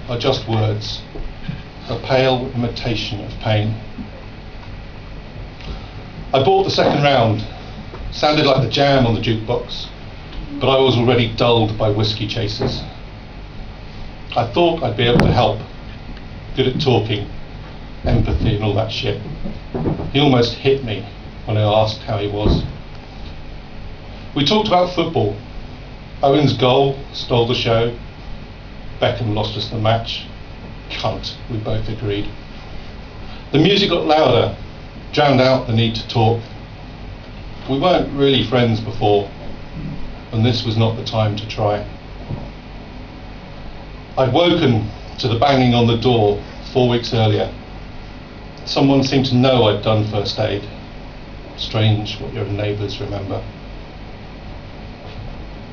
are just words, a pale imitation of pain. I bought the second round. Sounded like the Jam on the jukebox, but I was already dulled by whiskey chasers. I thought I'd be able to help, good at talking, empathy and all that shit. He almost hit me when I asked how he was. We talked about football. Owen's goal stole the show. Beckham lost us the match. Cunt, we both agreed. The music got louder, drowned out the need to talk. We weren't really friends before, and this was not the time to try. I'd woken to the banging on the door 4 weeks earlier. Someone seemed to know I'd done first aid. Strange what your neighbours remember.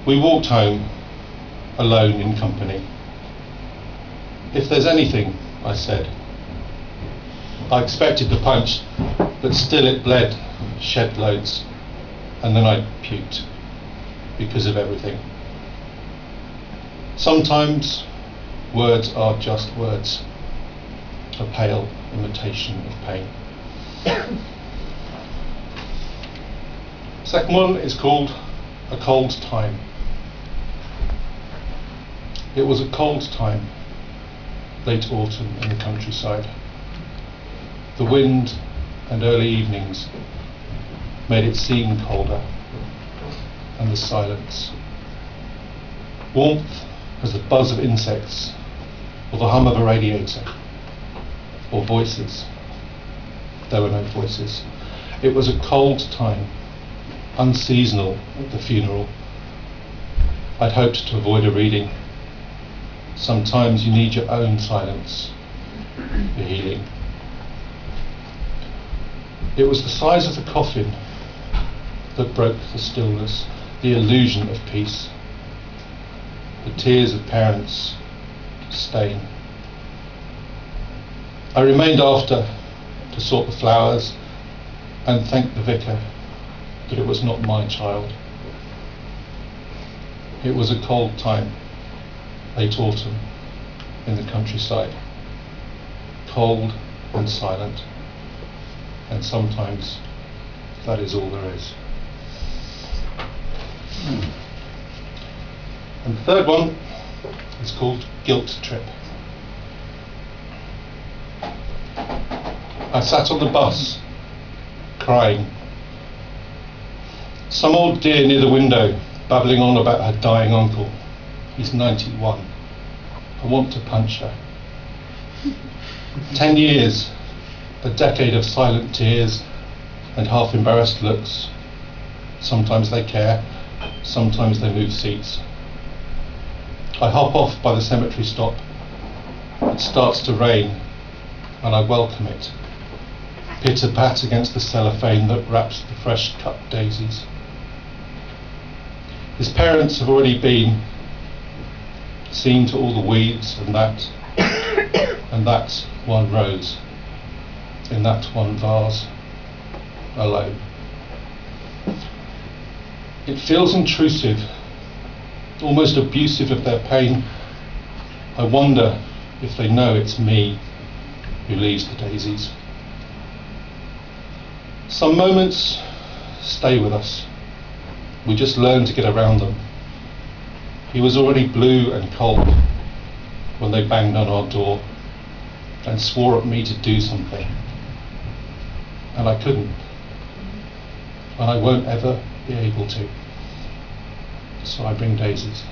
We walked home, alone in company. If there's anything, I said. I expected the punch, but still it bled, shed loads, and then I puked because of everything. Sometimes words are just words, a pale imitation of pain. Second one is called A Cold Time. It was a cold time, late autumn in the countryside. The wind and early evenings made it seem colder, and the silence. Warmth as the buzz of insects, or the hum of a radiator, or voices. There were no voices. It was a cold time, unseasonal at the funeral. I'd hoped to avoid a reading. Sometimes you need your own silence for healing. It was the size of the coffin that broke the stillness, the illusion of peace. The tears of parents stain. I remained after to sort the flowers and thank the vicar that it was not my child. It was a cold time, late autumn in the countryside, cold and silent, and sometimes that is all there is. And the third one is called Guilt Trip. I sat on the bus, crying. Some old dear near the window, babbling on about her dying uncle. He's 91. I want to punch her. 10 years, a decade of silent tears and half embarrassed looks. Sometimes they care, sometimes they move seats. I hop off by the cemetery stop. It starts to rain, and I welcome it. Pitter-pat against the cellophane that wraps the fresh cut daisies. His parents have already been, seen to all the weeds and that one rose in that one vase, alone. It feels intrusive, almost abusive of their pain. I wonder if they know it's me who leaves the daisies. Some moments stay with us. We just learn to get around them. He was already blue and cold when they banged on our door and swore at me to do something. And I couldn't. And I won't ever be able to. So I bring daisies.